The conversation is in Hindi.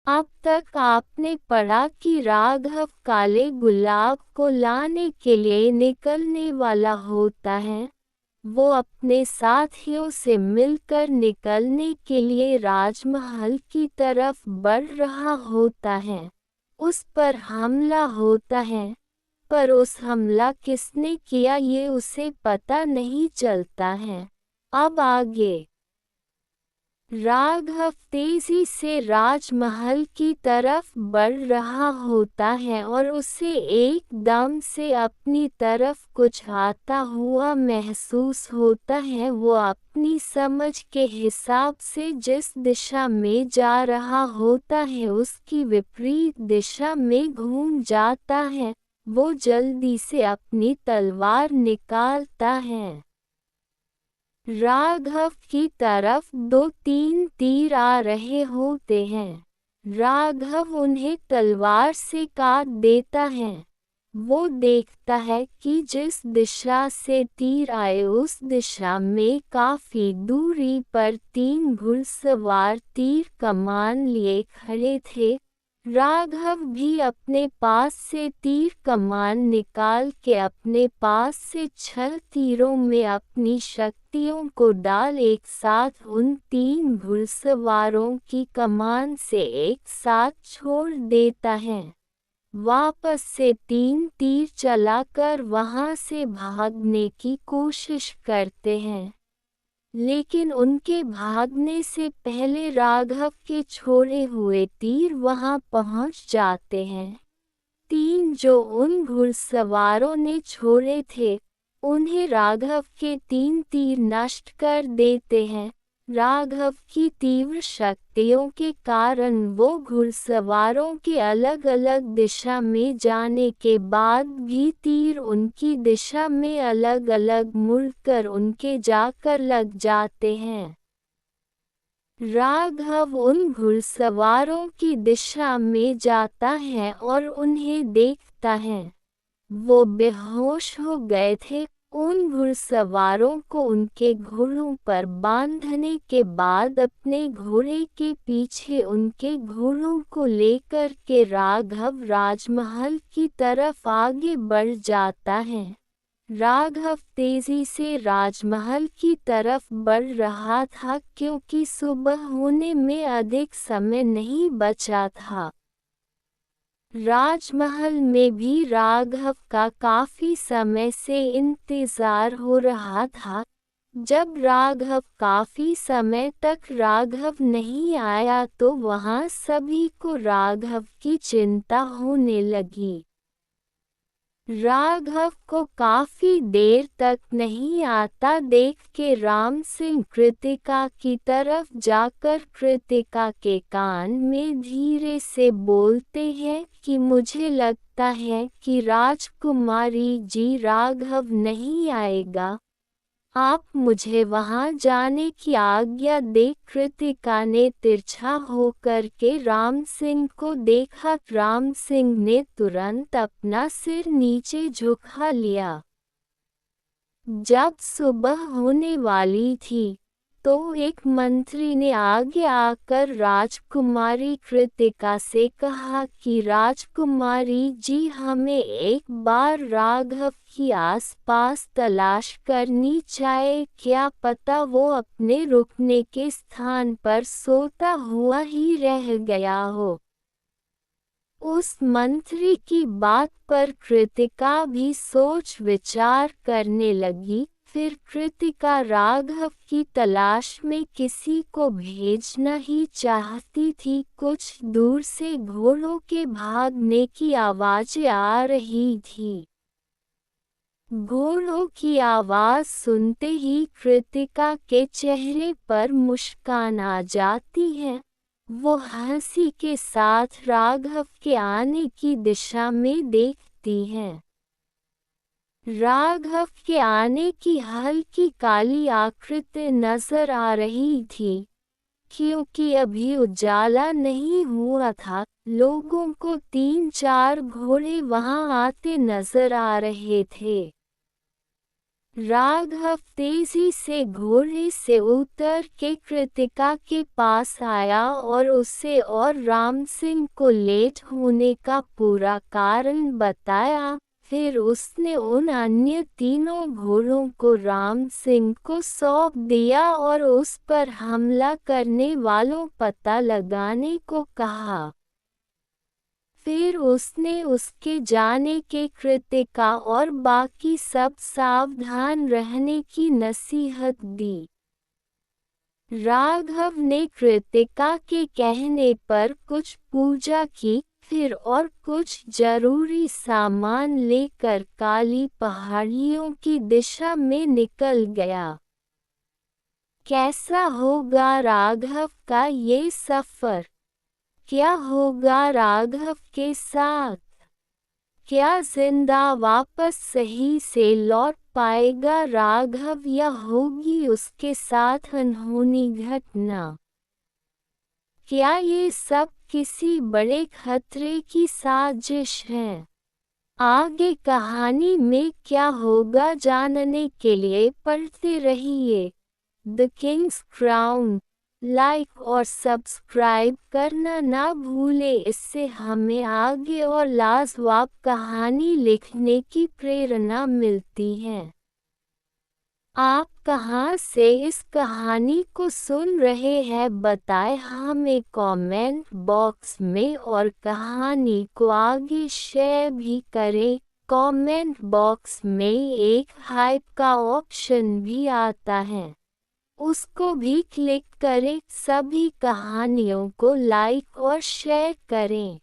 अब तक आपने पढ़ा कि राघव काले गुलाब को लाने के लिए निकलने वाला होता है। वो अपने साथियों से मिलकर निकलने के लिए राजमहल की तरफ बढ़ रहा होता है। उस पर हमला होता है, पर उस हमला किसने किया ये उसे पता नहीं चलता है। अब आगे राघव तेजी से राजमहल की तरफ बढ़ रहा होता है और उसे एकदम से अपनी तरफ कुछ आता हुआ महसूस होता है। वो अपनी समझ के हिसाब से जिस दिशा में जा रहा होता है उसकी विपरीत दिशा में घूम जाता है। वो जल्दी से अपनी तलवार निकालता है। राघव की तरफ 2-3 तीर आ रहे होते हैं। राघव उन्हें तलवार से काट देता है। वो देखता है कि जिस दिशा से तीर आए उस दिशा में काफी दूरी पर 3 घुड़सवार तीर कमान लिए खड़े थे। राघव भी अपने पास से तीर कमान निकाल के अपने पास से 6 तीरों में अपनी शक्तियों को डाल एक साथ उन 3 घुड़सवारों की कमान से एक साथ छोड़ देता है। वापस से 3 तीर चलाकर वहां से भागने की कोशिश करते हैं, लेकिन उनके भागने से पहले राघव के छोड़े हुए तीर वहां पहुंच जाते हैं। 3 जो उन घुड़सवारों ने छोड़े थे उन्हें राघव के 3 तीर नष्ट कर देते हैं। राघव की तीव्र शक्तियों के कारण वो घुड़सवारों के अलग अलग दिशा में जाने के बाद भी तीर उनकी दिशा में अलग अलग मुड़कर उनके जाकर लग जाते हैं। राघव उन घुड़सवारों की दिशा में जाता है और उन्हें देखता है। वो बेहोश हो गए थे। उन घुड़सवारों को उनके घोड़ों पर बांधने के बाद अपने घोड़े के पीछे उनके घोड़ों को लेकर के राघव राजमहल की तरफ आगे बढ़ जाता है। राघव तेजी से राजमहल की तरफ बढ़ रहा था क्योंकि सुबह होने में अधिक समय नहीं बचा था। राजमहल में भी राघव का काफी समय से इंतजार हो रहा था। जब राघव काफी समय तक राघव नहीं आया तो वहां सभी को राघव की चिंता होने लगी। राघव को काफी देर तक नहीं आता देख के राम सिंह कृतिका की तरफ जाकर कृतिका के कान में धीरे से बोलते हैं कि मुझे लगता है कि राजकुमारी जी राघव नहीं आएगा, आप मुझे वहां जाने की आज्ञा दे। कृतिका ने तिरछा होकर के राम सिंह को देखा। राम सिंह ने तुरंत अपना सिर नीचे झुका लिया। जब सुबह होने वाली थी तो एक मंत्री ने आगे आकर राजकुमारी कृतिका से कहा कि राजकुमारी जी हमें एक बार राघव की आसपास तलाश करनी चाहिए, क्या पता वो अपने रुकने के स्थान पर सोता हुआ ही रह गया हो। उस मंत्री की बात पर कृतिका भी सोच विचार करने लगी। फिर कृतिका राघव की तलाश में किसी को भेजना ही चाहती थी। कुछ दूर से घोड़ों के भागने की आवाजें आ रही थी। घोड़ों की आवाज सुनते ही कृतिका के चेहरे पर मुस्कान आ जाती है। वो हंसी के साथ राघव के आने की दिशा में देखती है। राघव के आने की हल्की काली आकृति नजर आ रही थी। क्योंकि अभी उजाला नहीं हुआ था, लोगों को 3-4 घोड़े वहां आते नजर आ रहे थे। राघव तेजी से घोड़े से उतर के कृतिका के पास आया और उसे और राम सिंह को लेट होने का पूरा कारण बताया। फिर उसने उन अन्य तीनों घोड़ों को राम सिंह को सौंप दिया और उस पर हमला करने वालों पता लगाने को कहा। फिर उसने उसके जाने के कृतिका और बाकी सब सावधान रहने की नसीहत दी। राघव ने कृतिका के कहने पर कुछ पूजा की, फिर और कुछ जरूरी सामान लेकर काली पहाड़ियों की दिशा में निकल गया। कैसा होगा राघव का ये सफ़र? क्या होगा राघव के साथ? क्या जिंदा वापस सही से लौट पाएगा राघव या होगी उसके साथ अनहोनी घटना? क्या ये सब किसी बड़े खतरे की साजिश है? आगे कहानी में क्या होगा जानने के लिए पढ़ते रहिए द किंग्स क्राउन। लाइक और सब्सक्राइब करना ना भूले, इससे हमें आगे और लाजवाब कहानी लिखने की प्रेरणा मिलती है। आप कहाँ से इस कहानी को सुन रहे हैं बताएं हमें कमेंट बॉक्स में, और कहानी को आगे शेयर भी करें। कमेंट बॉक्स में एक हाइप का ऑप्शन भी आता है, उसको भी क्लिक करें। सभी कहानियों को लाइक और शेयर करें।